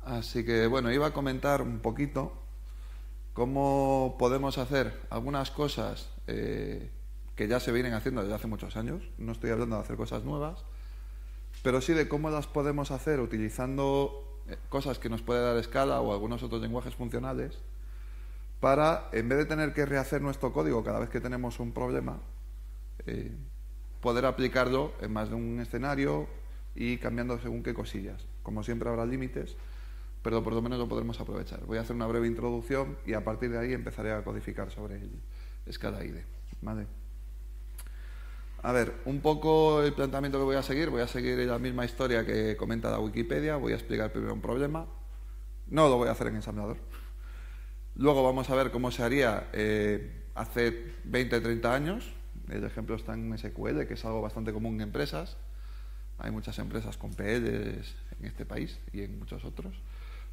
Así que bueno, iba a comentar un poquito cómo podemos hacer algunas cosas que ya se vienen haciendo desde hace muchos años. No estoy hablando de hacer cosas nuevas, pero sí de cómo las podemos hacer utilizando cosas que nos puede dar Scala o algunos otros lenguajes funcionales para, en vez de tener que rehacer nuestro código cada vez que tenemos un problema, eh, poder aplicarlo en más de un escenario y cambiando según qué cosillas. Como siempre habrá límites, pero por lo menos lo podremos aprovechar. Voy a hacer una breve introducción y a partir de ahí empezaré a codificar sobre el Scala IDE. ¿Vale? A ver, un poco el planteamiento que voy a seguir la misma historia que comenta la Wikipedia. Voy a explicar primero un problema. No lo voy a hacer en ensamblador. Luego vamos a ver cómo se haría hace 20, 30 años. El ejemplo está en SQL, que es algo bastante común en empresas. Hay muchas empresas con PLs en este país y en muchos otros.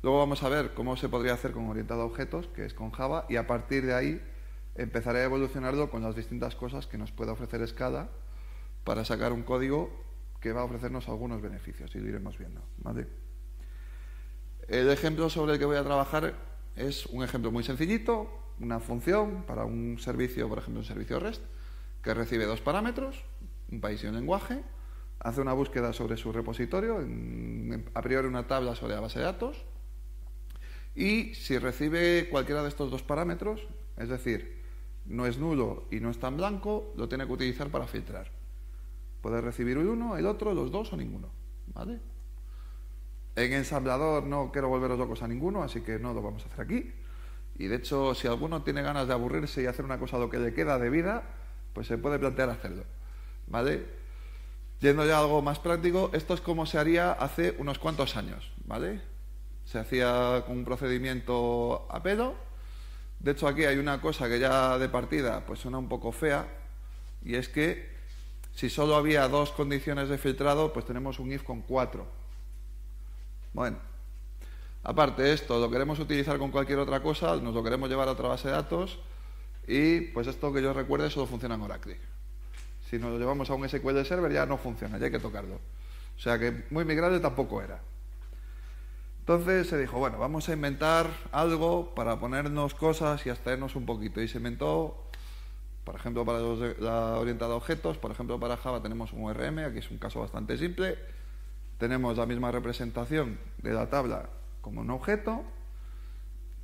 Luego vamos a ver cómo se podría hacer con orientado a objetos, que es con Java, y a partir de ahí empezaré a evolucionarlo con las distintas cosas que nos puede ofrecer Scala para sacar un código que va a ofrecernos algunos beneficios, y lo iremos viendo, ¿vale? El ejemplo sobre el que voy a trabajar es un ejemplo muy sencillito, una función para un servicio, por ejemplo un servicio REST, que recibe dos parámetros, un país y un lenguaje, hace una búsqueda sobre su repositorio, a priori una tabla sobre la base de datos, y si recibe cualquiera de estos dos parámetros, es decir, no es nulo y no está en blanco, lo tiene que utilizar para filtrar. Puede recibir el uno, el otro, los dos o ninguno, ¿vale? En ensamblador no quiero volveros locos a ninguno, así que no lo vamos a hacer aquí. Y de hecho, si alguno tiene ganas de aburrirse y hacer una cosa a lo que le queda de vida, pues se puede plantear hacerlo, ¿vale? Yendo ya a algo más práctico, esto es como se haría hace unos cuantos años, ¿vale? Se hacía con un procedimiento a pelo. De hecho, aquí hay una cosa que ya de partida pues suena un poco fea, y es que si solo había dos condiciones de filtrado, pues tenemos un if con 4. Bueno, aparte de esto, lo queremos utilizar con cualquier otra cosa, nos lo queremos llevar a otra base de datos, y pues esto que yo recuerde solo funciona en Oracle. Si nos lo llevamos a un SQL Server ya no funciona, ya hay que tocarlo. O sea que muy migrable tampoco era. Entonces se dijo, bueno, vamos a inventar algo para ponernos cosas y abstraernos un poquito. Y se inventó, por ejemplo, para la orientada a objetos, por ejemplo, para Java tenemos un ORM, aquí es un caso bastante simple. Tenemos la misma representación de la tabla como un objeto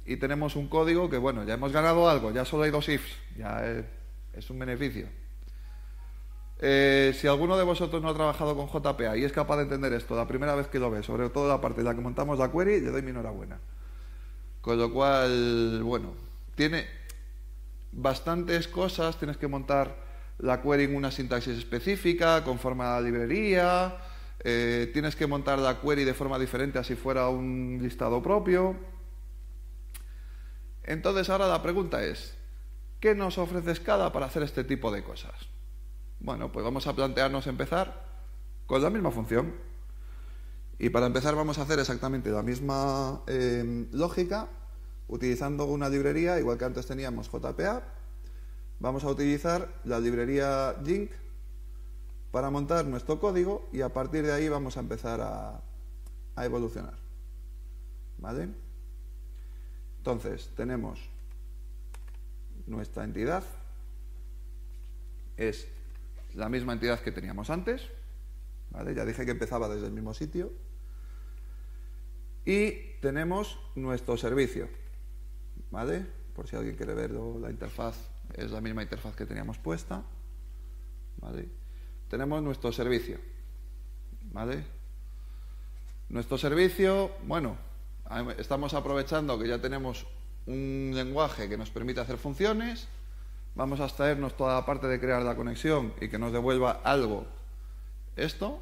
y tenemos un código que, bueno, ya hemos ganado algo, ya solo hay dos ifs, ya es un beneficio. Si alguno de vosotros no ha trabajado con JPA y es capaz de entender esto la primera vez que lo ve, sobre todo la parte en la que montamos la query, le doy mi enhorabuena. Con lo cual, bueno, tiene bastantes cosas, tienes que montar la query en una sintaxis específica, conforme a la librería, tienes que montar la query de forma diferente así fuera un listado propio. Entonces ahora la pregunta es, ¿qué nos ofrece Scala para hacer este tipo de cosas? Bueno, pues vamos a plantearnos empezar con la misma función. Y para empezar vamos a hacer exactamente la misma lógica, utilizando una librería, igual que antes teníamos JPA. Vamos a utilizar la librería Jink para montar nuestro código y a partir de ahí vamos a empezar a evolucionar. ¿Vale? Entonces, tenemos nuestra entidad, es la misma entidad que teníamos antes, ¿vale? Ya dije que empezaba desde el mismo sitio. Y tenemos nuestro servicio, ¿vale? Por si alguien quiere verlo, la interfaz es la misma interfaz que teníamos puesta, ¿vale? Tenemos nuestro servicio, ¿vale? Nuestro servicio, bueno, estamos aprovechando que ya tenemos un lenguaje que nos permite hacer funciones. Vamos a extraernos toda la parte de crear la conexión y que nos devuelva algo, esto,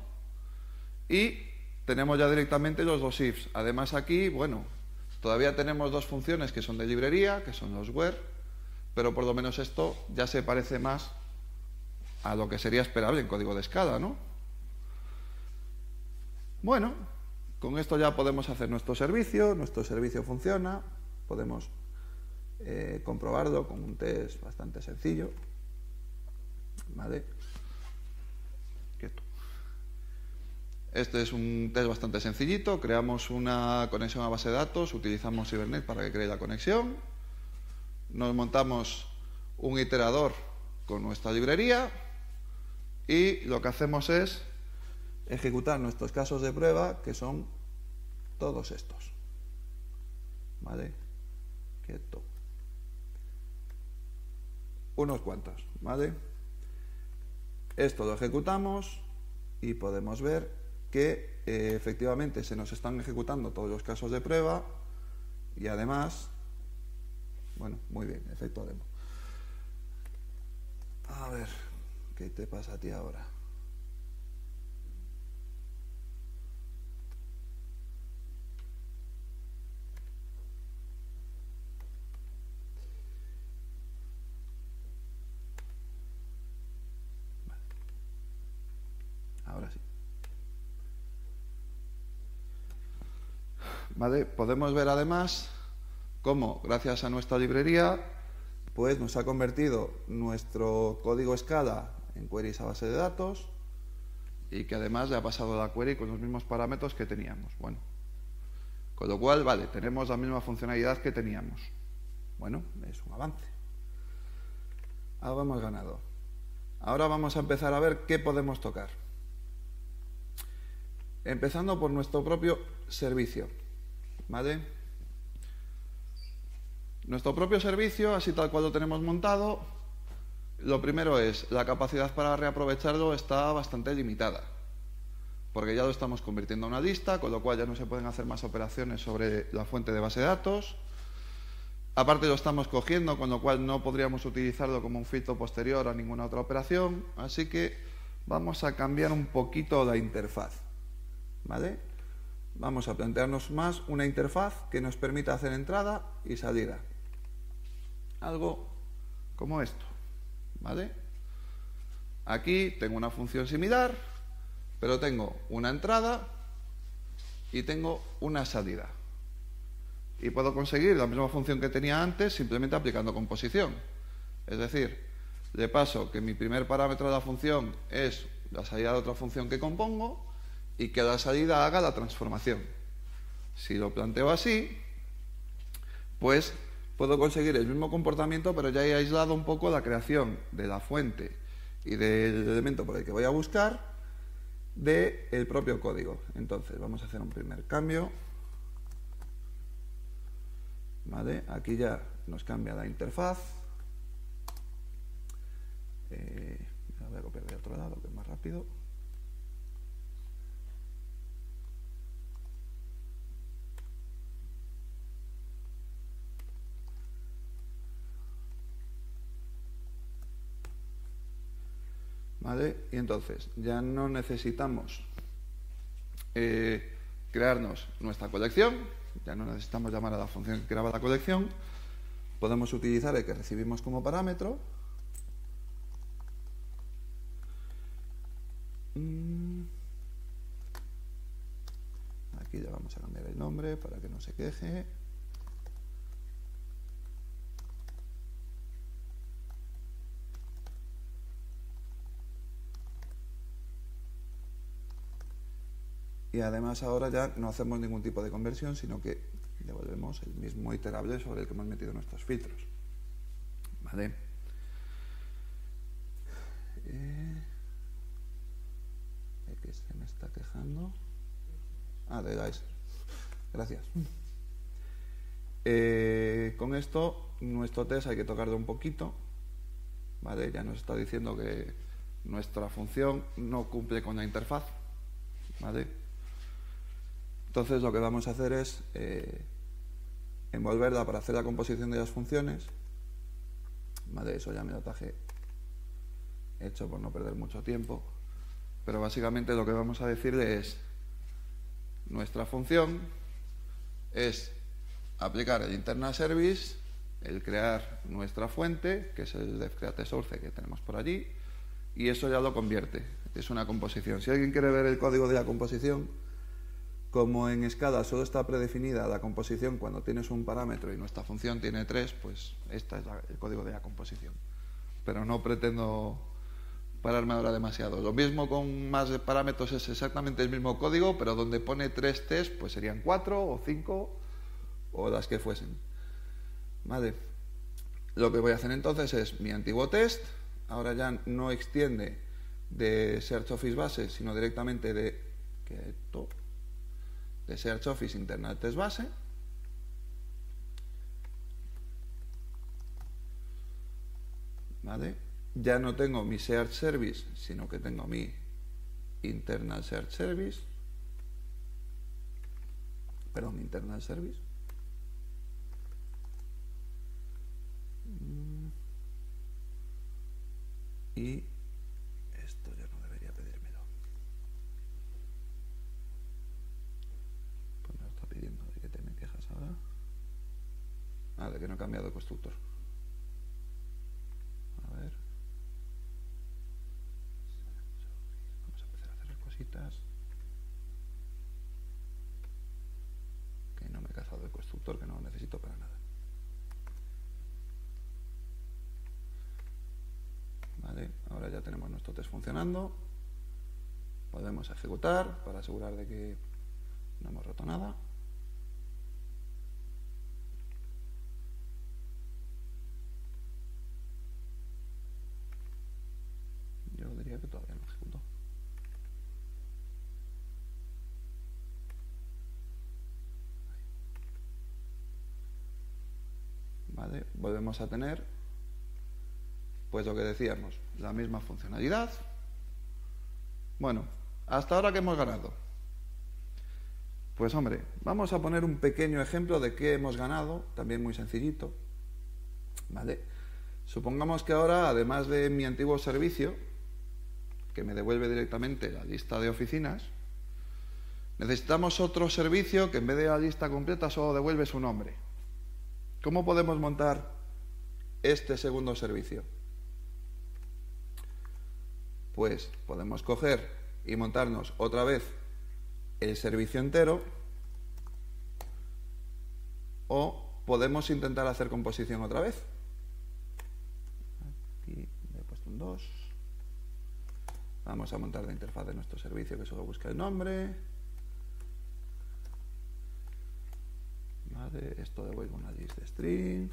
y tenemos ya directamente los dos ifs. Además aquí, bueno, todavía tenemos dos funciones que son de librería, que son los where, pero por lo menos esto ya se parece más a lo que sería esperable en código de Scala, ¿no? Bueno, con esto ya podemos hacer nuestro servicio funciona, podemos comprobarlo con un test bastante sencillo, ¿vale? Quieto. Este es un test bastante sencillito. Creamos una conexión a base de datos, utilizamos Hibernate para que cree la conexión. Nos montamos un iterador con nuestra librería y lo que hacemos es ejecutar nuestros casos de prueba, que son todos estos. ¿Vale? Quieto. Unos cuantos, ¿vale? Esto lo ejecutamos y podemos ver que efectivamente se nos están ejecutando todos los casos de prueba y además, bueno, muy bien, efecto demo. A ver, ¿qué te pasa a ti ahora? Vale. Ahora sí. ¿Vale? Podemos ver además cómo, gracias a nuestra librería, pues nos ha convertido nuestro código Scala en queries a base de datos y que además le ha pasado la query con los mismos parámetros que teníamos. Bueno, con lo cual, vale, tenemos la misma funcionalidad que teníamos. Bueno, es un avance. Algo hemos ganado. Ahora vamos a empezar a ver qué podemos tocar. Empezando por nuestro propio servicio. ¿Vale? Nuestro propio servicio, así tal cual lo tenemos montado, lo primero es, la capacidad para reaprovecharlo está bastante limitada, porque ya lo estamos convirtiendo en una lista, con lo cual ya no se pueden hacer más operaciones sobre la fuente de base de datos. Aparte lo estamos cogiendo, con lo cual no podríamos utilizarlo como un filtro posterior a ninguna otra operación, así que vamos a cambiar un poquito la interfaz. ¿Vale? Vamos a plantearnos más una interfaz que nos permita hacer entrada y salida. Algo como esto, ¿vale? Aquí tengo una función similar, pero tengo una entrada y tengo una salida. Y puedo conseguir la misma función que tenía antes simplemente aplicando composición. Es decir, le paso que mi primer parámetro de la función es la salida de otra función que compongo y que la salida haga la transformación. Si lo planteo así, pues puedo conseguir el mismo comportamiento, pero ya he aislado un poco la creación de la fuente y del elemento por el que voy a buscar del propio código. Entonces, vamos a hacer un primer cambio. ¿Vale? Aquí ya nos cambia la interfaz. La voy a copiar de otro lado, que es más rápido. ¿Vale? Y entonces ya no necesitamos crearnos nuestra colección, ya no necesitamos llamar a la función que creaba la colección, podemos utilizar el que recibimos como parámetro. Aquí le vamos a cambiar el nombre para que no se queje. Y además ahora ya no hacemos ningún tipo de conversión, sino que devolvemos el mismo iterable sobre el que hemos metido nuestros filtros. ¿Vale? ¿Qué se me está quejando? Ah, de Dice. Gracias. Con esto, nuestro test hay que tocarlo un poquito. ¿Vale? Ya nos está diciendo que nuestra función no cumple con la interfaz. ¿Vale? Entonces lo que vamos a hacer es envolverla para hacer la composición de las funciones. Vale, eso ya me lo traje hecho por no perder mucho tiempo. Pero básicamente lo que vamos a decirle es: nuestra función es aplicar el internal service, el crear nuestra fuente, que es el def-create-source que tenemos por allí, y eso ya lo convierte. Es una composición. Si alguien quiere ver el código de la composición, como en Scala solo está predefinida la composición cuando tienes un parámetro y nuestra función tiene 3, pues este es el código de la composición. Pero no pretendo pararme ahora demasiado. Lo mismo con más parámetros, es exactamente el mismo código, pero donde pone 3 test, pues serían 4 o 5 o las que fuesen. Vale. Lo que voy a hacer entonces es mi antiguo test, ahora ya no extiende de Search Office base, sino directamente de Search Office internal test base. ¿Vale? Ya no tengo mi Search Service, sino que tengo mi internal Search Service. Perdón, internal service. Y esto ya no debería pedírmelo. Pues me lo está pidiendo. ¿De qué te me quejas ahora? Ah, de que no he cambiado de constructor. A ver. Vamos a empezar a hacer cositas. Que no me he cazado el constructor, que no lo necesito para nada. Vale, ahora ya tenemos nuestro test funcionando. Podemos ejecutar para asegurar de que no hemos roto nada. Yo diría que todavía no ejecutó. Vale, volvemos a tener, pues lo que decíamos, la misma funcionalidad. Bueno, ¿hasta ahora qué hemos ganado? Pues hombre, vamos a poner un pequeño ejemplo de qué hemos ganado, también muy sencillito. ¿Vale? Supongamos que ahora, además de mi antiguo servicio, que me devuelve directamente la lista de oficinas, necesitamos otro servicio que en vez de la lista completa solo devuelve su nombre. ¿Cómo podemos montar este segundo servicio? Pues podemos coger y montarnos otra vez el servicio entero, o podemos intentar hacer composición otra vez. Aquí le he puesto un 2. Vamos a montar la interfaz de nuestro servicio, que solo busca el nombre. Vale, esto devuelve una list de string.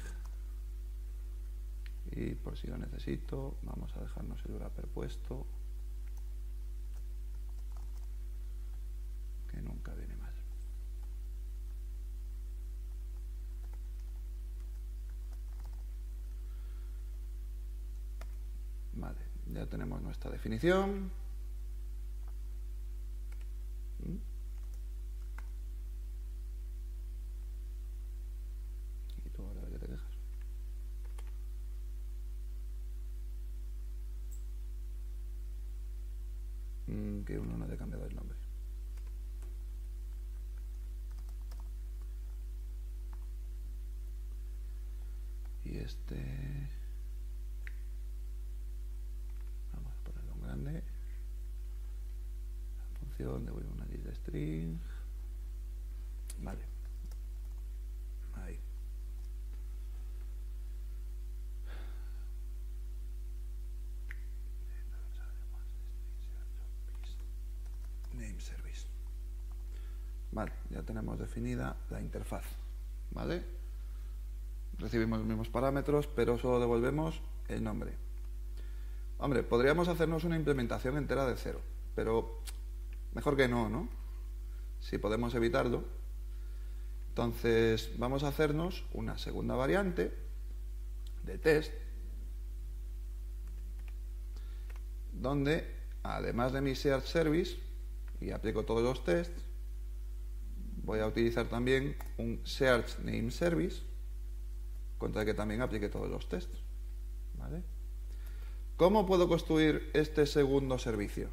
Y por si lo necesito, vamos a dejarnos el wrapper puesto, que nunca viene mal. Vale, ya tenemos nuestra definición. Y tú ahora ya te quejas. Que uno no le ha cambiado el nombre. Y este... vamos a ponerlo en grande. La función devuelve una list de string. Vale. Ahí. Name service. Vale, ya tenemos definida la interfaz. ¿Vale? Recibimos los mismos parámetros, pero solo devolvemos el nombre. Hombre, podríamos hacernos una implementación entera de cero, pero mejor que no, ¿no? Si podemos evitarlo. Entonces vamos a hacernos una segunda variante de test, donde además de mi Search Service, y aplico todos los tests, voy a utilizar también un Search Name Service, contra el que también aplique todos los tests. ¿Vale? ¿Cómo puedo construir este segundo servicio?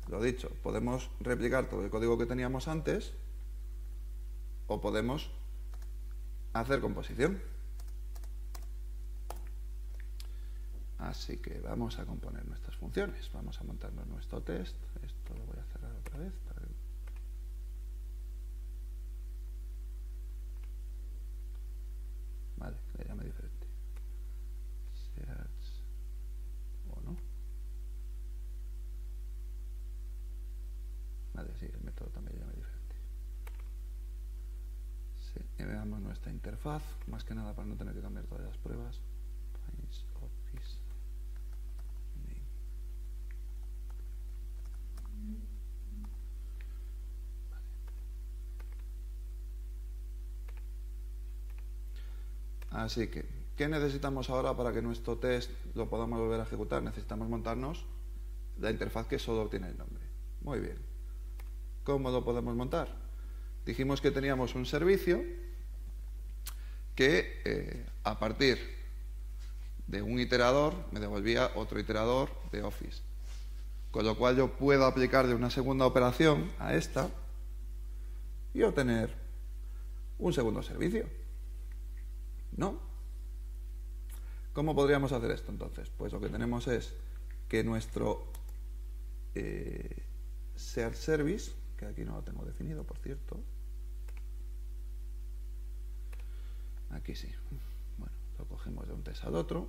Lo dicho, podemos replicar todo el código que teníamos antes, o podemos hacer composición. Así que vamos a componer nuestras funciones. Vamos a montarnos nuestro test. Esto lo voy a cerrar otra vez para que... Vale, le llame diferente. Search veamos nuestra interfaz, más que nada para no tener que cambiar todas las pruebas. Office name. Así que, ¿qué necesitamos ahora para que nuestro test lo podamos volver a ejecutar? Necesitamos montarnos la interfaz que solo tiene el nombre. Muy bien. ¿Cómo lo podemos montar? Dijimos que teníamos un servicio que a partir de un iterador me devolvía otro iterador de Office. Con lo cual yo puedo aplicarle una segunda operación a esta y obtener un segundo servicio. ¿No? ¿Cómo podríamos hacer esto entonces? Pues lo que tenemos es que nuestro Shared Service, que aquí no lo tengo definido, por cierto. Aquí sí. Bueno, lo cogemos de un test al otro.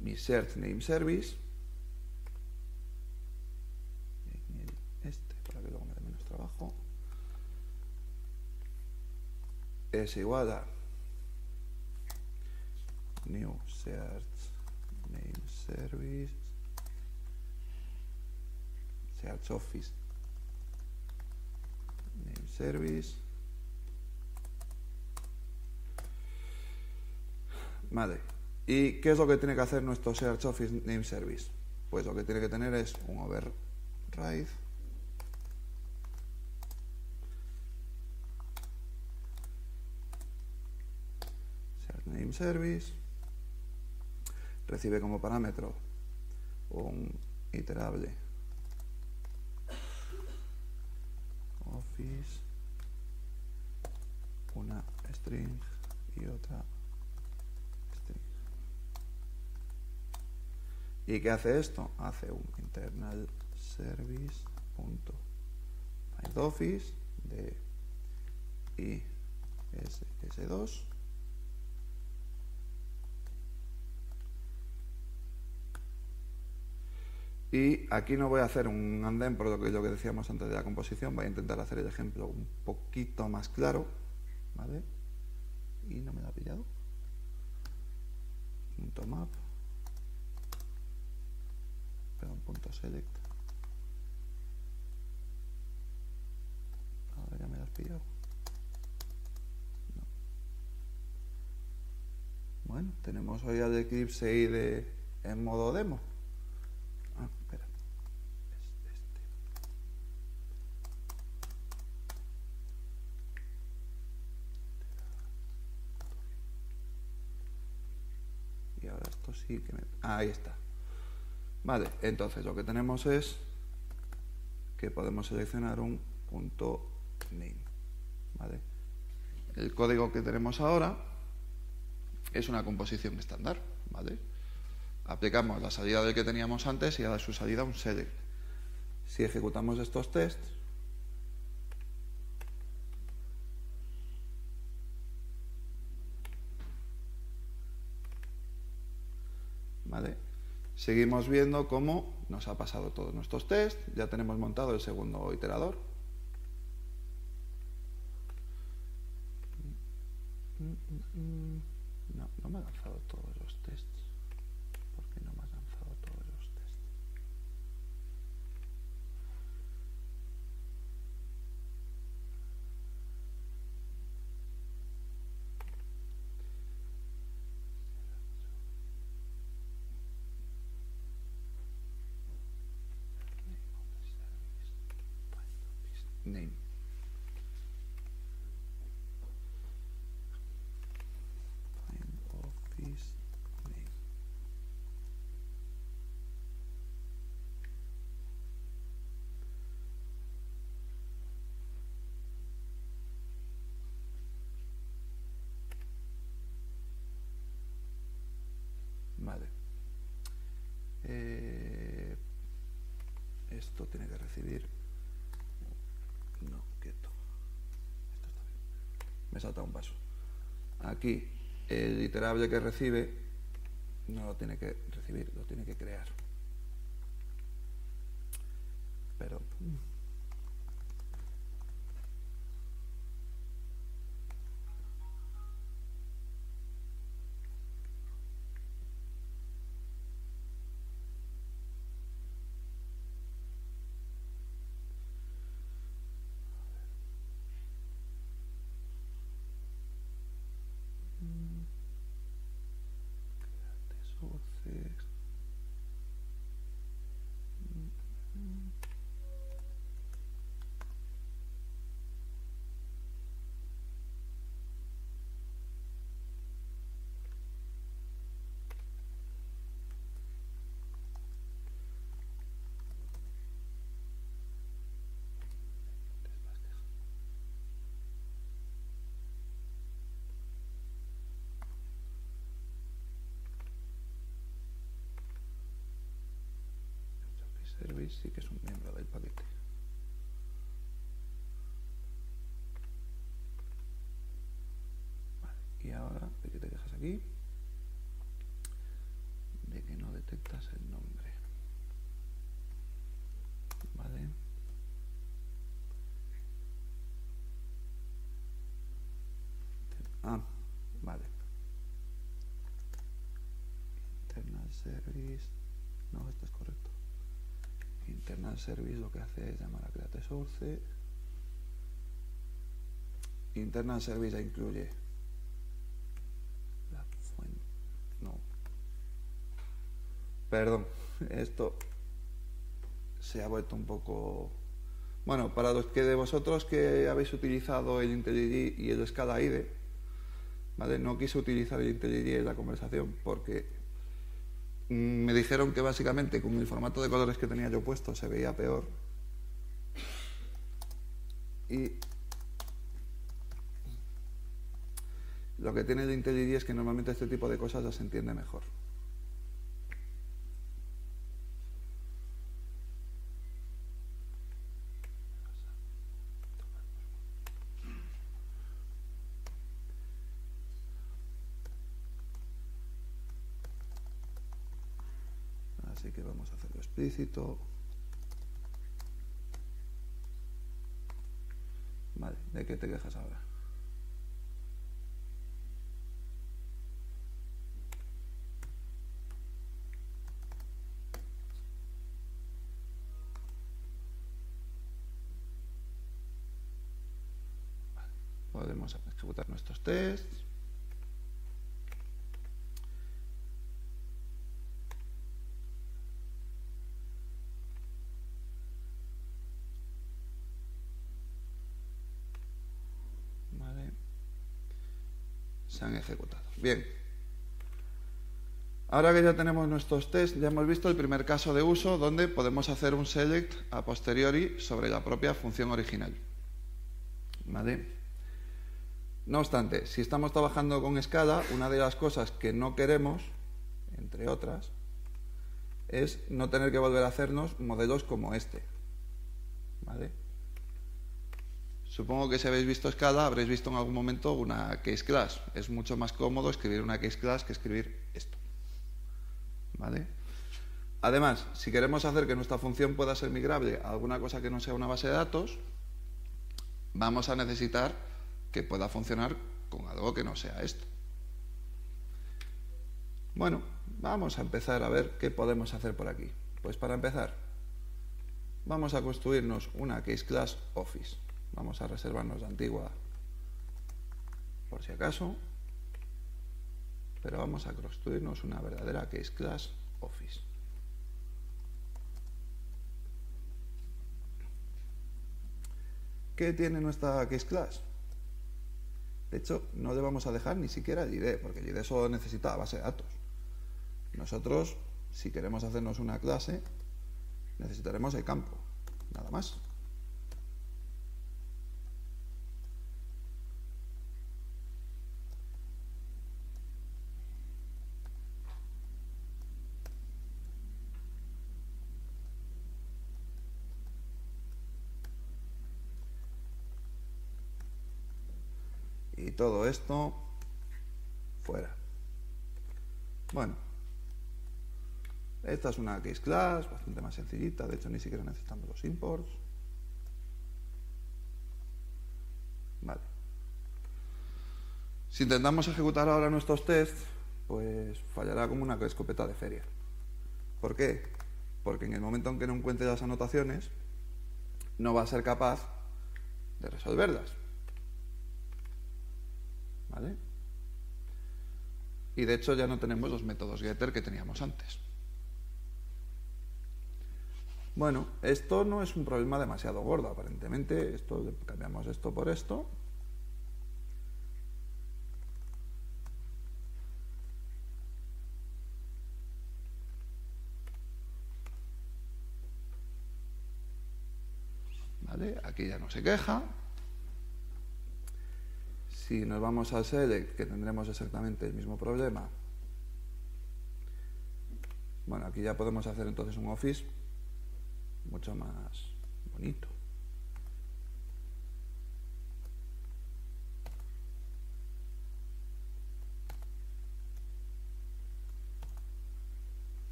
Mi Shared Name Service. Este, para que luego me dé menos trabajo. Es igual a New Shared Name Service. Shared Office Name Service. Vale. ¿Y qué es lo que tiene que hacer nuestro Shared Office Name Service? Pues lo que tiene que tener es un override Shared Name Service. Recibe como parámetro un iterable Office, una string y otra string. ¿Y qué hace esto? Hace un internal service.findOffice de ISS2 y aquí no voy a hacer un andén por lo que decíamos antes de la composición, voy a intentar hacer el ejemplo un poquito más claro, ¿vale? Y no me lo ha pillado. .map, perdón, .select. Ahora ya me lo has pillado. No. Bueno, tenemos hoy al Eclipse ahí en modo demo. Ah, espera. Es este. Y ahora esto sí que me... Ah, ahí está. Vale, entonces lo que tenemos es que podemos seleccionar un punto name. ¿Vale? El código que tenemos ahora es una composición estándar. ¿Vale? Aplicamos la salida del que teníamos antes y a su salida un select. Si ejecutamos estos tests, ¿vale? Seguimos viendo cómo nos ha pasado todos nuestros tests. Ya tenemos montado el segundo iterador. No, no me ha lanzado todos los tests. ¿Por qué no me ha lanzado todos los tests? Name. Find Office name. Vale. Esto tiene que recibir... No, quieto. Esto está bien. Me salta un paso. Aquí, el iterable que recibe no lo tiene que recibir, lo tiene que crear. Perdón. service sí que es un miembro del paquete. Vale, y ahora, ¿de qué te quejas aquí? De que no detectas el nombre. Vale. Ah, vale. Internal service. No, esto es correcto. Internal service lo que hace es llamar a create source. Internal service ya incluye la fuente. No. Perdón, esto se ha vuelto un poco... Bueno, para los que de vosotros que habéis utilizado el IntelliJ y el Scala IDE, ¿vale? No quise utilizar el IntelliJ en la conversación porque me dijeron que básicamente con el formato de colores que tenía yo puesto se veía peor. Y lo que tiene el IntelliJ es que normalmente este tipo de cosas ya se entiende mejor. Así que vamos a hacerlo explícito. Vale, ¿de qué te quejas ahora? Vale, podemos ejecutar nuestros tests. Se han ejecutado. Bien. Ahora que ya tenemos nuestros tests, ya hemos visto el primer caso de uso donde podemos hacer un select a posteriori sobre la propia función original. ¿Vale? No obstante, si estamos trabajando con Scala, una de las cosas que no queremos, entre otras, es no tener que volver a hacernos modelos como este. ¿Vale? Supongo que si habéis visto Scala, habréis visto en algún momento una case class. Es mucho más cómodo escribir una case class que escribir esto. ¿Vale? Además, si queremos hacer que nuestra función pueda ser migrable a alguna cosa que no sea una base de datos, vamos a necesitar que pueda funcionar con algo que no sea esto. Bueno, vamos a empezar a ver qué podemos hacer por aquí. Pues para empezar, vamos a construirnos una case class Office. Vamos a reservarnos la antigua por si acaso, pero vamos a construirnos una verdadera case class Office. ¿Qué tiene nuestra case class? De hecho, no le vamos a dejar ni siquiera el ID, porque el ID solo necesita base de datos. Nosotros, si queremos hacernos una clase, necesitaremos el campo, nada más. Y todo esto fuera. Bueno, esta es una case class bastante más sencillita, de hecho ni siquiera necesitamos los imports. Vale. Si intentamos ejecutar ahora nuestros tests, pues fallará como una escopeta de feria. ¿Por qué? Porque en el momento en que no encuentre las anotaciones, no va a ser capaz de resolverlas. ¿Vale? Y de hecho ya no tenemos los métodos getter que teníamos antes. Bueno, esto no es un problema demasiado gordo, aparentemente. Cambiamos esto por esto. ¿Vale? Aquí ya no se queja. Si nos vamos al select, que tendremos exactamente el mismo problema. Bueno, aquí ya podemos hacer entonces un Office mucho más bonito.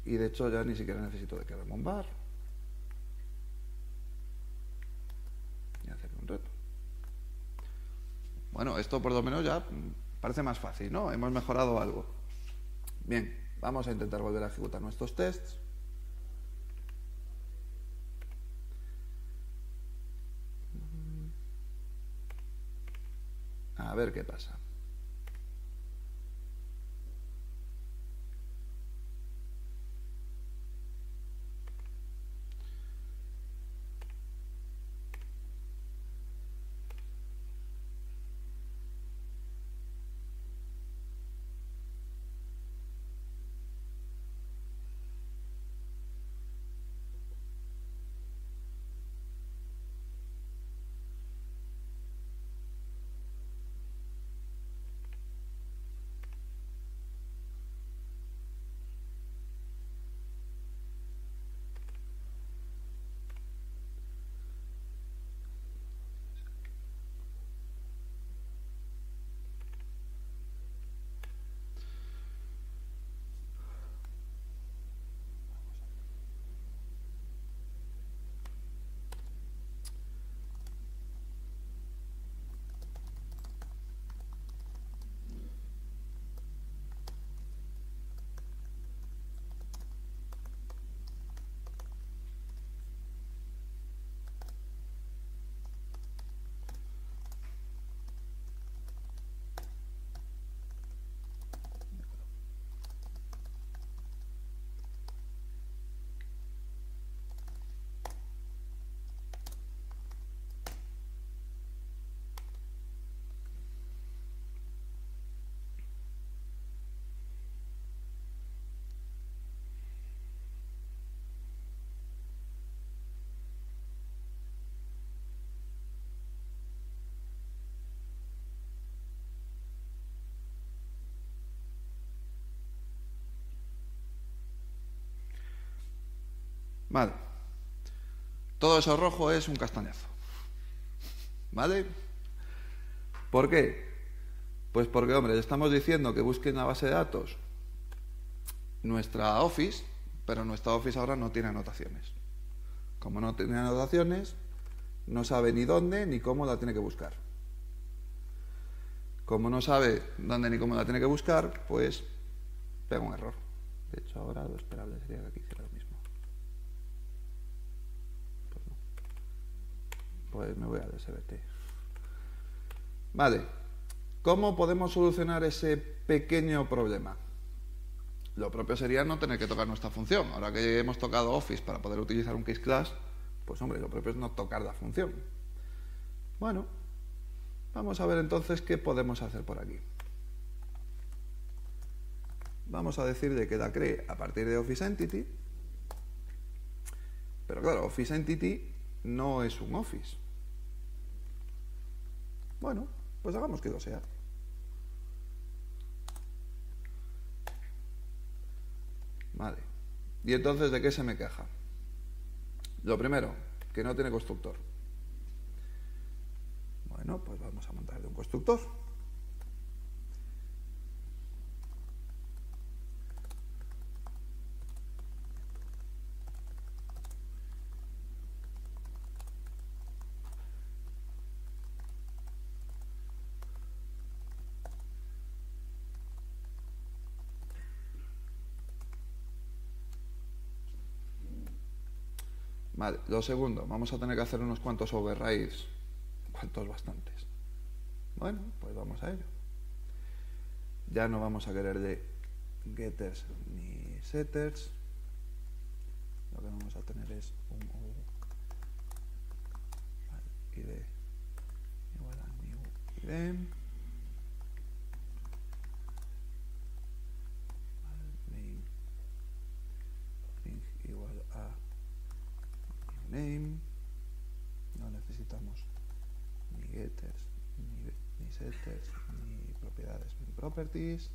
Y de hecho ya ni siquiera necesito de crear un bar y hacer un reto. Bueno, esto por lo menos ya parece más fácil, ¿no? Hemos mejorado algo. Bien, vamos a intentar volver a ejecutar nuestros tests. A ver qué pasa. Vale. Todo eso rojo es un castañazo. ¿Vale? ¿Por qué? Pues porque, hombre, estamos diciendo que busquen la base de datos nuestra Office, pero nuestra Office ahora no tiene anotaciones. Como no tiene anotaciones, no sabe ni dónde ni cómo la tiene que buscar. Como no sabe dónde ni cómo la tiene que buscar, pues pega un error. De hecho, ahora lo esperable sería que aquí hiciera lo mismo. Pues no. Pues me voy al SBT. Vale. ¿Cómo podemos solucionar ese pequeño problema? Lo propio sería no tener que tocar nuestra función. Ahora que hemos tocado Office para poder utilizar un case class, pues hombre, lo propio es no tocar la función. Bueno, vamos a ver entonces qué podemos hacer por aquí. Vamos a decir de que la cree a partir de Office Entity, pero claro, Office Entity no es un Office. Bueno, pues hagamos que lo sea. Vale. ¿Y entonces de qué se me queja? Lo primero, que no tiene constructor. Bueno, pues vamos a montarle un constructor. Vale, lo segundo, vamos a tener que hacer unos cuantos overrides. ¿Cuántos? Bastantes. Bueno, pues vamos a ello. Ya no vamos a querer de getters ni setters. Lo que vamos a tener es un id igual a new id. Name igual a name. No necesitamos ni getters ni setters ni propiedades ni properties.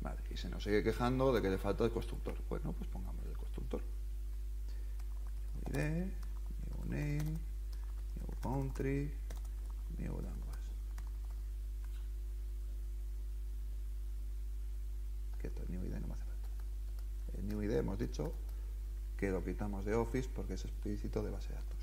Vale, y se nos sigue quejando de que le falta el constructor. Bueno, pues pongamos el constructor. New ID, new name, new country, new language. Quieto, el new ID no me hace falta. El new ID hemos dicho que lo quitamos de Office porque es explícito de base de datos.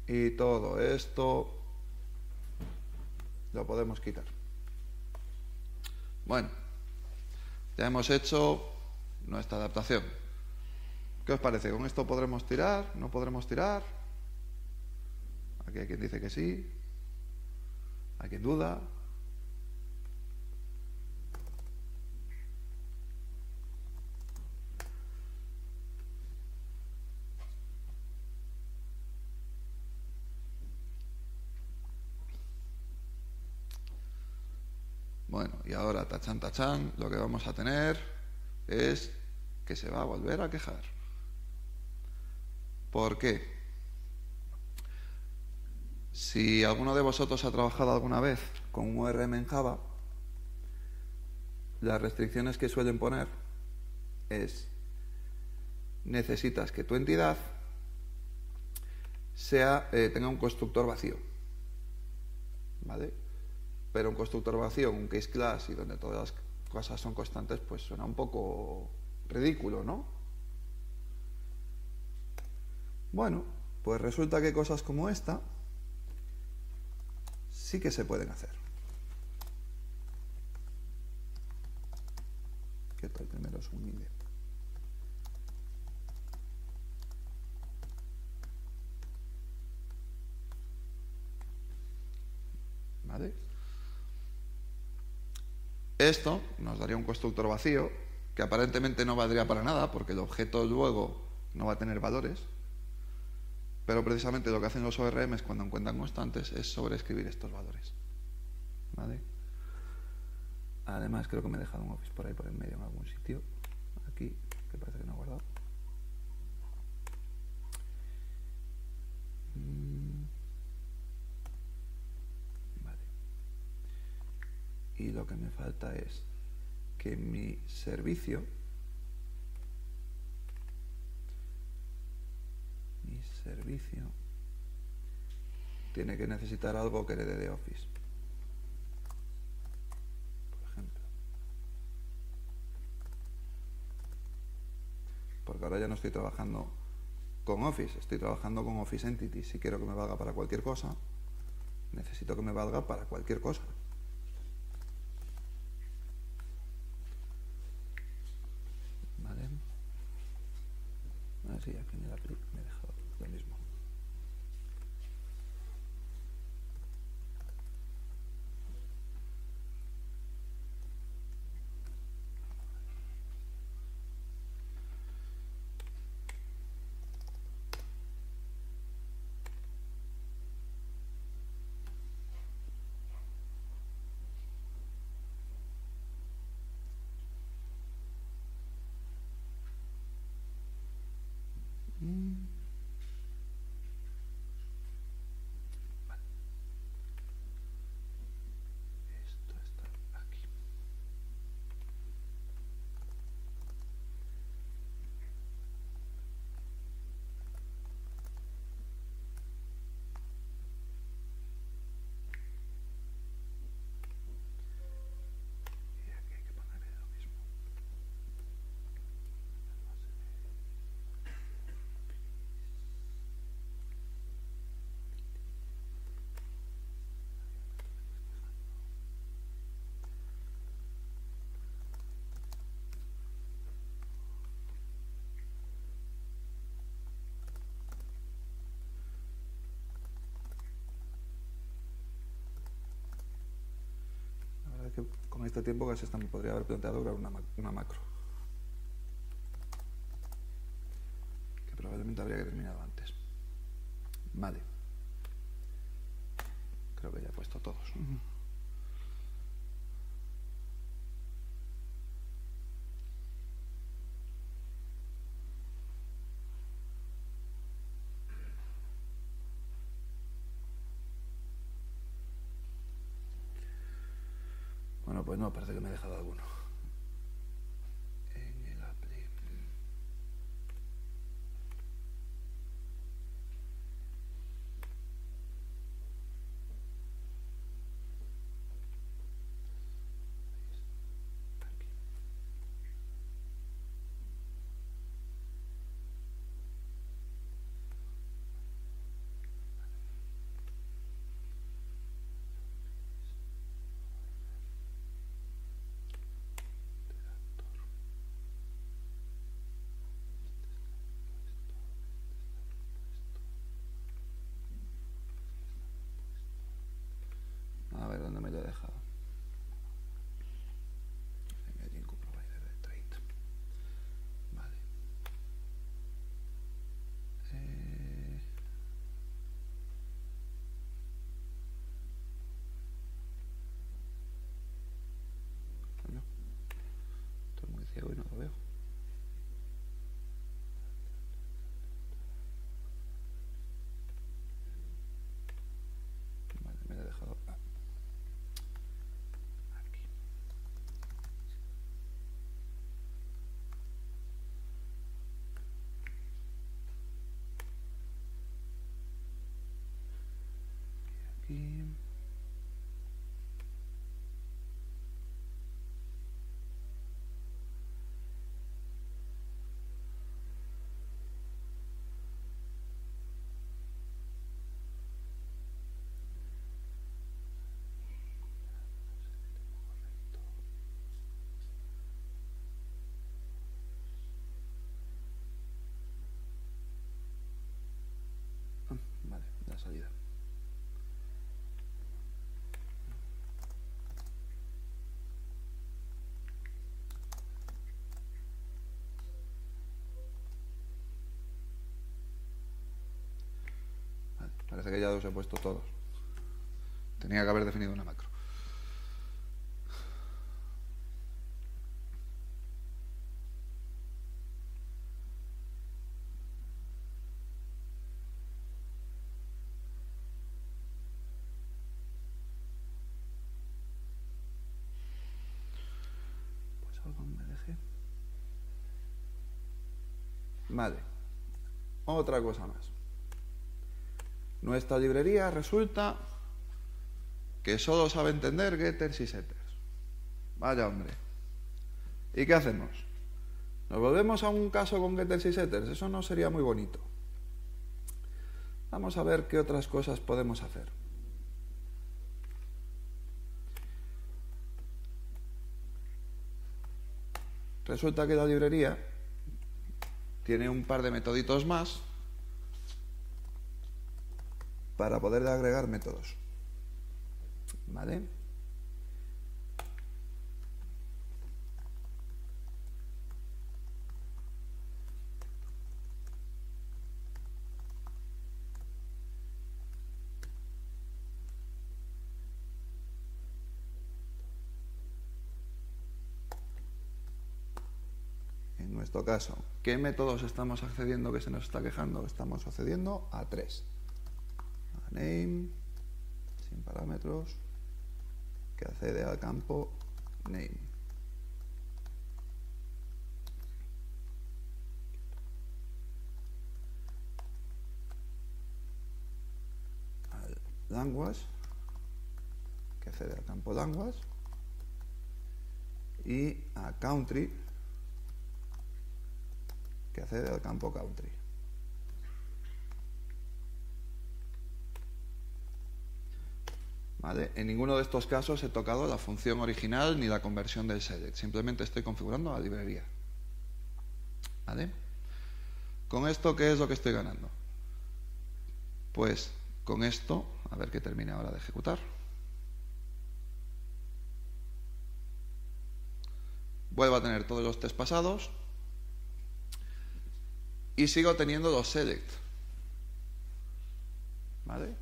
Y todo esto lo podemos quitar. Bueno, ya hemos hecho nuestra adaptación. ¿Qué os parece? ¿Con esto podremos tirar? ¿No podremos tirar? Aquí hay quien dice que sí. Hay quien duda. Bueno, y ahora, tachán, tachán, lo que vamos a tener es que se va a volver a quejar. ¿Por qué? Si alguno de vosotros ha trabajado alguna vez con un ORM en Java, las restricciones que suelen poner es: necesitas que tu entidad tenga un constructor vacío, ¿vale? Pero un constructor vacío, un case class y donde todas las cosas son constantes, pues suena un poco ridículo, ¿no? Bueno, pues resulta que cosas como esta sí que se pueden hacer. Que el primero es un ID. ¿Vale? Esto nos daría un constructor vacío que aparentemente no valdría para nada porque el objeto luego no va a tener valores, pero precisamente lo que hacen los ORMs cuando encuentran constantes es sobreescribir estos valores. ¿Vale? Además creo que me he dejado un Office por ahí por el medio en algún sitio. Aquí, que parece que no he guardado. Vale. Y lo que me falta es que mi servicio tiene que necesitar algo que herede de Office, por ejemplo, porque ahora ya no estoy trabajando con Office, estoy trabajando con Office Entity. Si quiero que me valga para cualquier cosa, necesito que me valga para cualquier cosa. Vale. A ver si aquí en el apply me he dejado lo mismo. Esto está aquí. Y aquí hay que ponerle lo mismo. La verdad es que con este tiempo casi hasta me podría haber planteado crear una macro, que probablemente habría que terminado antes. Vale. Creo que ya he puesto todos. Bueno, pues no, parece que me he dejado alguno. En el Apply. A ver dónde me lo he dejado. Engaging Provider de Trade. Vale. Coño. Estoy muy ciego y no lo veo. Vale, me lo he dejado. Aquí. Aquí. Vale, la salida. Vale, parece que ya los he puesto todos. Tenía que haber definido una macro. Pues algo me dejé. Vale. Otra cosa más. Nuestra librería resulta que solo sabe entender getters y setters. Vaya hombre. ¿Y qué hacemos? ¿Nos volvemos a un caso con getters y setters? Eso no sería muy bonito. Vamos a ver qué otras cosas podemos hacer. Resulta que la librería tiene un par de metoditos más para poder agregar métodos. ¿Vale? En nuestro caso, ¿qué métodos estamos accediendo que se nos está quejando? Estamos accediendo a 3. A name, sin parámetros, que accede al campo name. Al language, que accede al campo language. Y a country, que accede al campo country. ¿Vale? En ninguno de estos casos he tocado la función original ni la conversión del select. Simplemente estoy configurando la librería. ¿Vale? ¿Con esto qué es lo que estoy ganando? Pues con esto, a ver que termine ahora de ejecutar. Vuelvo a tener todos los test pasados. Y sigo teniendo los select. ¿vale?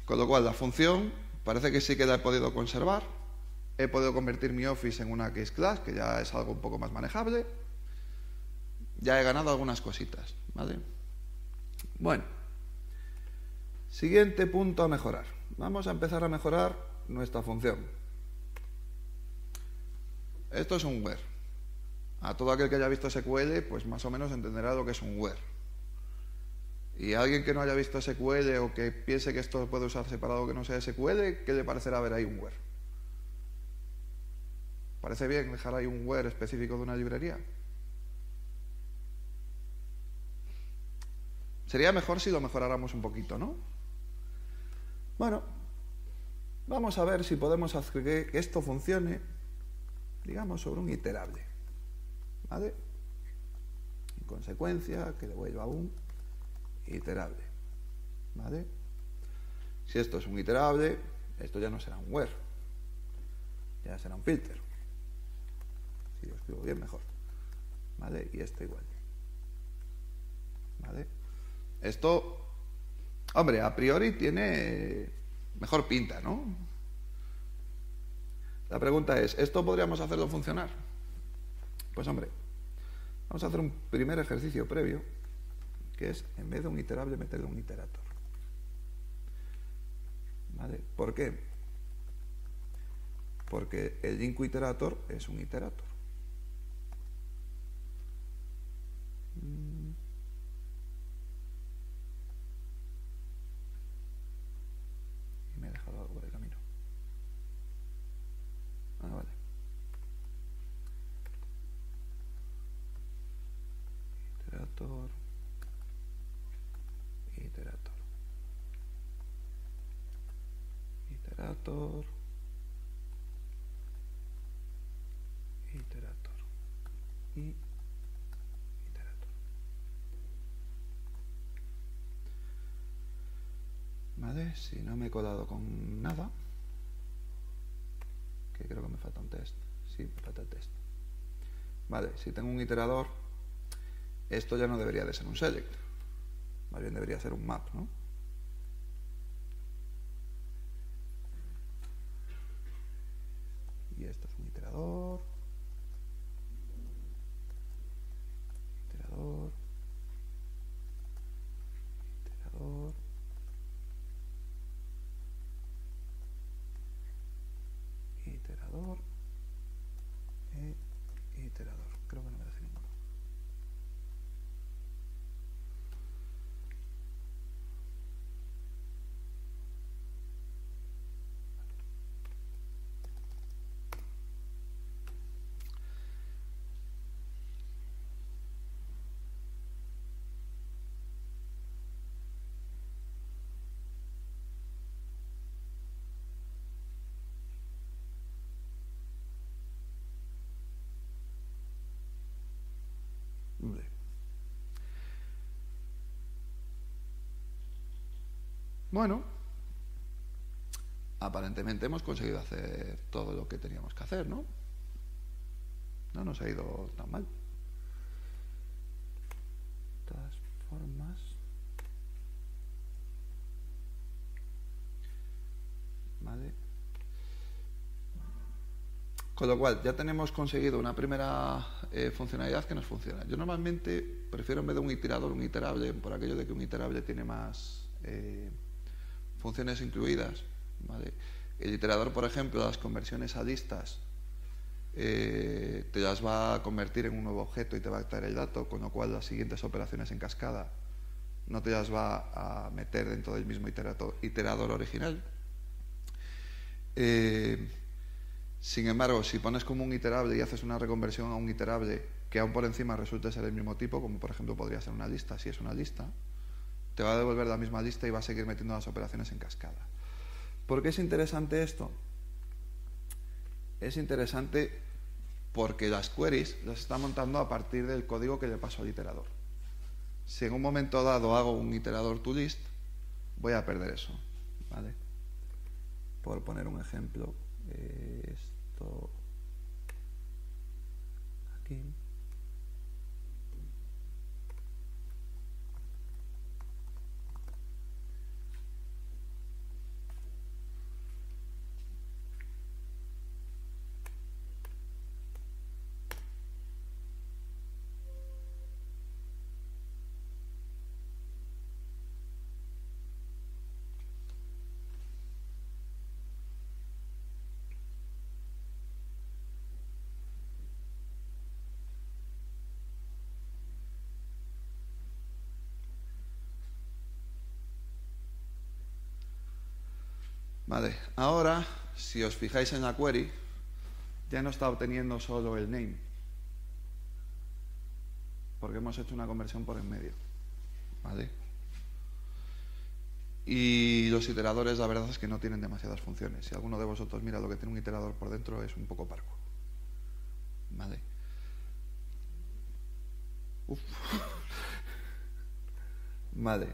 Con lo cual la función parece que sí que la he podido conservar. He podido convertir mi Office en una case class, que ya es algo un poco más manejable. Ya he ganado algunas cositas, ¿vale? Bueno, siguiente punto a mejorar. Vamos a empezar a mejorar nuestra función. Esto es un where. A todo aquel que haya visto SQL, pues más o menos entenderá lo que es un where. Y a alguien que no haya visto SQL o que piense que esto puede usar separado que no sea SQL, ¿qué le parecerá ver ahí un where? ¿Parece bien dejar ahí un where específico de una librería? Sería mejor si lo mejoráramos un poquito, ¿no? Bueno, vamos a ver si podemos hacer que esto funcione, digamos, sobre un iterable, ¿vale? En consecuencia, que le vuelva a un iterable, ¿vale? Si esto es un iterable, esto ya no será un where, ya será un filter. Si lo escribo bien, mejor, ¿vale? Y esto igual, ¿vale? Esto, hombre, a priori tiene mejor pinta, ¿no? La pregunta es, ¿esto podríamos hacerlo funcionar? Pues hombre, vamos a hacer un primer ejercicio previo, que es, en vez de un iterable, meterle un iterator. ¿Vale? ¿Por qué? Porque el link iterator es un iterator. Y me he dejado algo por el camino. Ah, vale. Iterator. Iterator. Iterator. Iterator. Y iterator. Vale, si no me he colado con nada, que creo que me falta un test. Sí, me falta el test. Vale, si tengo un iterador, esto ya no debería de ser un select, más bien debería ser un map, ¿no? Y esto es un iterador, iterador, iterador, iterador e iterador. Creo que no me deje ninguno. Bueno, aparentemente hemos conseguido hacer todo lo que teníamos que hacer, ¿no? No nos ha ido tan mal. De todas formas, ¿vale? Con lo cual, ya tenemos conseguido una primera funcionalidad que nos funciona. Yo normalmente prefiero, en vez de un iterador, un iterable, por aquello de que un iterable tiene más funciones incluidas, ¿vale? El iterador, por ejemplo, las conversiones a listas te las va a convertir en un nuevo objeto y te va a traer el dato, con lo cual las siguientes operaciones en cascada no te las va a meter dentro del mismo iterador original. Sin embargo, si pones como un iterable y haces una reconversión a un iterable que aún por encima resulte ser el mismo tipo, como por ejemplo podría ser una lista, si es una lista, te va a devolver la misma lista y va a seguir metiendo las operaciones en cascada. ¿Por qué es interesante esto? Es interesante porque las queries las está montando a partir del código que le paso al iterador. Si en un momento dado hago un iterador toList, voy a perder eso, ¿vale? Por poner un ejemplo, esto aquí. Vale, ahora, si os fijáis en la query, ya no está obteniendo solo el name, porque hemos hecho una conversión por en medio. ¿Vale? Y los iteradores, la verdad es que no tienen demasiadas funciones. Si alguno de vosotros mira lo que tiene un iterador por dentro, es un poco parco. ¿Vale? Uf. Vale.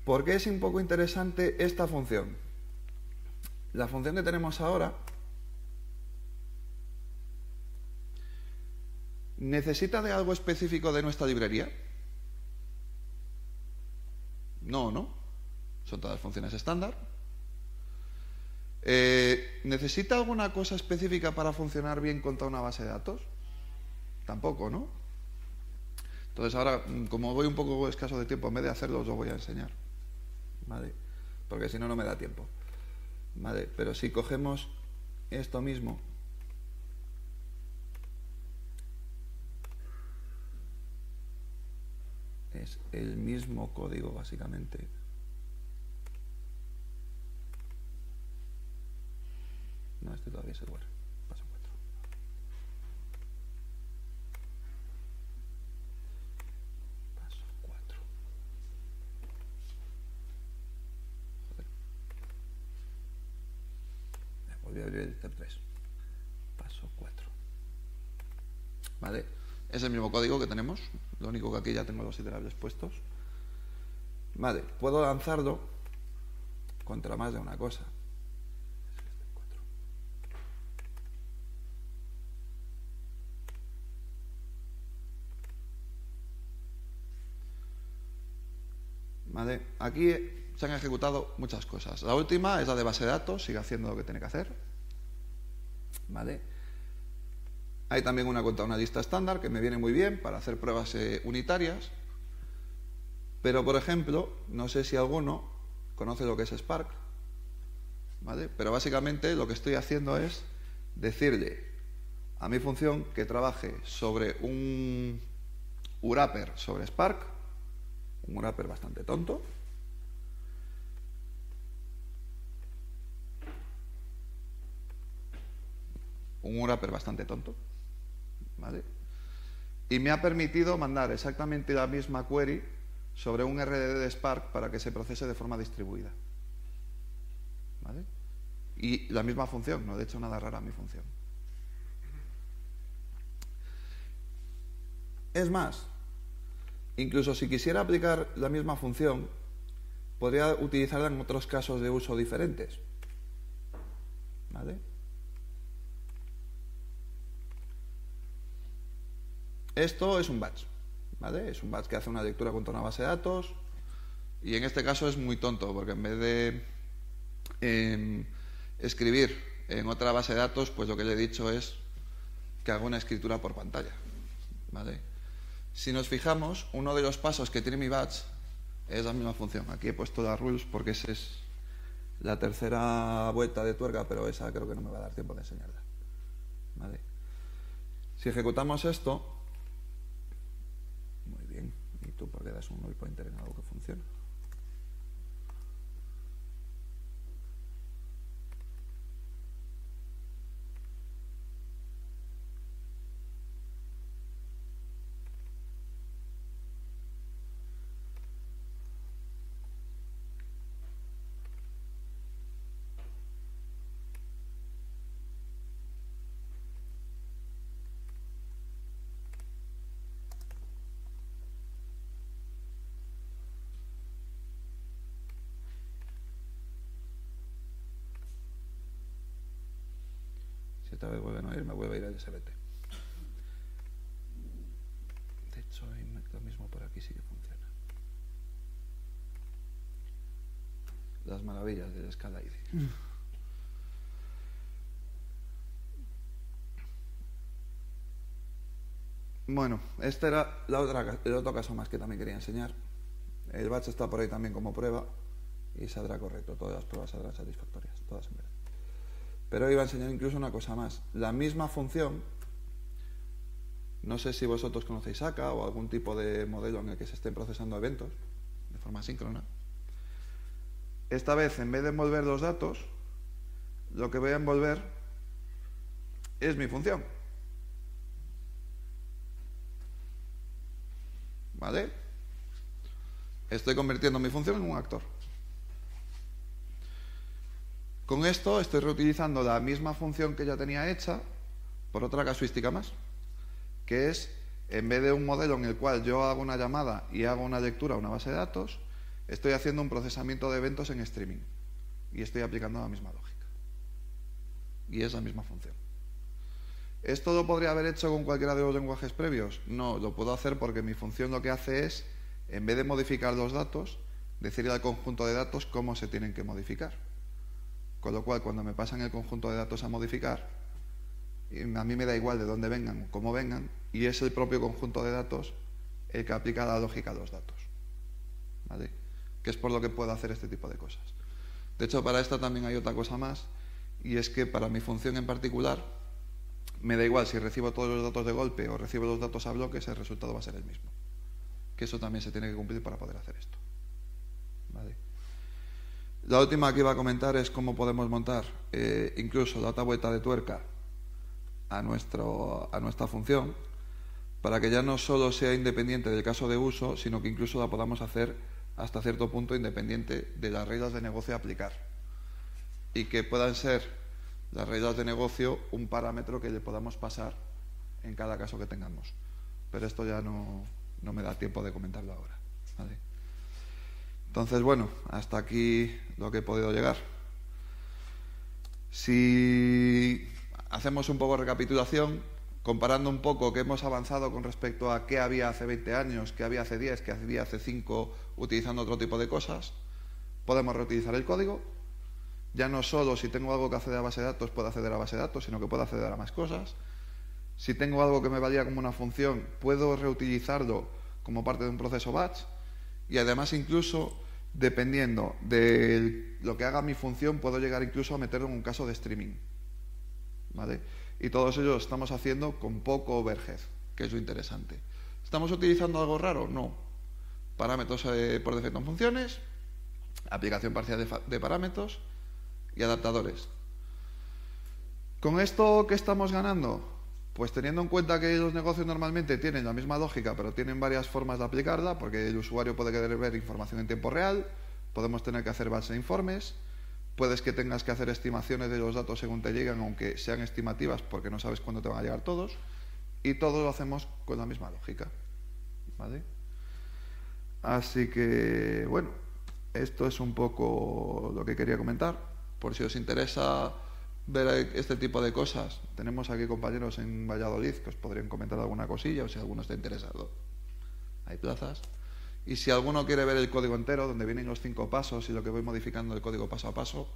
¿Por qué es un poco interesante esta función? La función que tenemos ahora ¿necesita de algo específico de nuestra librería? No, ¿no? Son todas funciones estándar. ¿Necesita alguna cosa específica para funcionar bien contra una base de datos? Tampoco, ¿no? Entonces ahora, como voy un poco escaso de tiempo, en vez de hacerlo os lo voy a enseñar. ¿Vale? Porque si no, no me da tiempo. ¿Vale? Pero si cogemos esto mismo, es el mismo código básicamente. No, este todavía es el where. Paso 4. Paso 4. Joder. Volví a abrir el step 3. Paso 4. Vale. Es el mismo código que tenemos. Lo único que aquí ya tengo los iterables puestos. Vale. Puedo lanzarlo contra más de una cosa. ¿Vale? Aquí se han ejecutado muchas cosas. La última es la de base de datos, sigue haciendo lo que tiene que hacer. ¿Vale? Hay también una lista estándar que me viene muy bien para hacer pruebas unitarias. Pero, por ejemplo, no sé si alguno conoce lo que es Spark. ¿Vale? Pero básicamente lo que estoy haciendo es decirle a mi función que trabaje sobre un wrapper sobre Spark, un wrapper bastante tonto, ¿vale? Y me ha permitido mandar exactamente la misma query sobre un RDD de Spark para que se procese de forma distribuida, ¿vale? Y la misma función, no he hecho nada raro a mi función. Es más, incluso si quisiera aplicar la misma función, podría utilizarla en otros casos de uso diferentes, ¿vale? Esto es un batch, ¿vale? Es un batch que hace una lectura contra una base de datos y en este caso es muy tonto porque en vez de escribir en otra base de datos, pues lo que le he dicho es que haga una escritura por pantalla, ¿vale? Si nos fijamos, uno de los pasos que tiene mi batch es la misma función. Aquí he puesto las rules porque esa es la tercera vuelta de tuerca, pero esa creo que no me va a dar tiempo de enseñarla, ¿vale? Si ejecutamos esto, muy bien, ¿y tú por qué das un null pointer en algo que funciona? Si esta vez vuelven a ir, me vuelve a ir el SBT. De hecho, lo mismo por aquí sí que funciona. Las maravillas del Scala ID. Bueno, este era el otro caso más que también quería enseñar. El batch está por ahí también como prueba y saldrá correcto. Todas las pruebas saldrán satisfactorias, todas en verdad. Pero iba a enseñar incluso una cosa más. La misma función, no sé si vosotros conocéis AK o algún tipo de modelo en el que se estén procesando eventos de forma síncrona. esta vez, en vez de envolver los datos, lo que voy a envolver es mi función. ¿Vale? Estoy convirtiendo mi función en un actor. Con esto estoy reutilizando la misma función que ya tenía hecha por otra casuística más, que es, en vez de un modelo en el cual yo hago una llamada y hago una lectura a una base de datos, estoy haciendo un procesamiento de eventos en streaming y estoy aplicando la misma lógica. Y es la misma función. ¿Esto lo podría haber hecho con cualquiera de los lenguajes previos? No, lo puedo hacer porque mi función lo que hace es, en vez de modificar los datos, decirle al conjunto de datos cómo se tienen que modificar. Con lo cual, cuando me pasan el conjunto de datos a modificar, a mí me da igual de dónde vengan o cómo vengan, y es el propio conjunto de datos el que aplica la lógica a los datos. ¿Vale? Que es por lo que puedo hacer este tipo de cosas. De hecho, para esta también hay otra cosa más, y es que para mi función en particular, me da igual si recibo todos los datos de golpe o recibo los datos a bloques, el resultado va a ser el mismo. Que eso también se tiene que cumplir para poder hacer esto. ¿Vale? La última que iba a comentar es cómo podemos montar incluso la otra vuelta de tuerca a nuestra función, para que ya no solo sea independiente del caso de uso, sino que incluso la podamos hacer hasta cierto punto independiente de las reglas de negocio a aplicar. Y que puedan ser las reglas de negocio un parámetro que le podamos pasar en cada caso que tengamos. Pero esto ya no me da tiempo de comentarlo ahora. ¿Vale? Entonces, bueno, hasta aquí lo que he podido llegar. Si hacemos un poco de recapitulación, comparando un poco qué hemos avanzado con respecto a qué había hace 20 años, qué había hace 10, qué había hace 5, utilizando otro tipo de cosas, podemos reutilizar el código. Ya no solo si tengo algo que acceder a base de datos puedo acceder a base de datos, sino que puedo acceder a más cosas. Si tengo algo que me valía como una función, puedo reutilizarlo como parte de un proceso batch. Y además, incluso, dependiendo de lo que haga mi función, puedo llegar incluso a meterlo en un caso de streaming. ¿Vale? Y todos ellos lo estamos haciendo con poco overhead, que es lo interesante. ¿Estamos utilizando algo raro? No. Parámetros por defecto en funciones, aplicación parcial de parámetros y adaptadores. ¿Con esto qué estamos ganando? Pues teniendo en cuenta que los negocios normalmente tienen la misma lógica, pero tienen varias formas de aplicarla, porque el usuario puede querer ver información en tiempo real, podemos tener que hacer base de informes, puedes que tengas que hacer estimaciones de los datos según te llegan, aunque sean estimativas porque no sabes cuándo te van a llegar todos, y todo lo hacemos con la misma lógica. ¿Vale? Así que, bueno, esto es un poco lo que quería comentar. Por si os interesa ver este tipo de cosas, tenemos aquí compañeros en Valladolid que os podrían comentar alguna cosilla, o si alguno está interesado. Hay plazas. Y si alguno quiere ver el código entero, donde vienen los 5 pasos y lo que voy modificando el código paso a paso,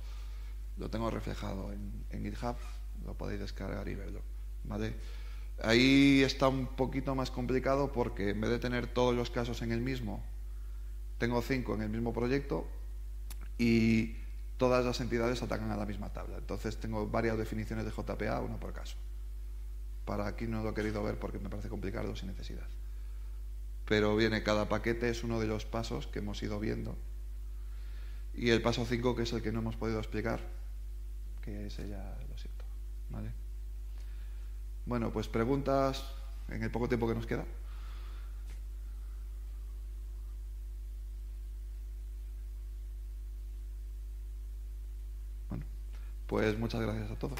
lo tengo reflejado en GitHub, lo podéis descargar y verlo. ¿Vale? Ahí está un poquito más complicado porque en vez de tener todos los casos en el mismo, tengo 5 en el mismo proyecto y todas las entidades atacan a la misma tabla. Entonces tengo varias definiciones de JPA, una por caso. Para aquí no lo he querido ver porque me parece complicado sin necesidad. Pero viene, cada paquete es uno de los pasos que hemos ido viendo. Y el paso 5, que es el que no hemos podido explicar, que ese ya lo siento. ¿Vale? Bueno, pues preguntas en el poco tiempo que nos queda. Pues muchas gracias a todos.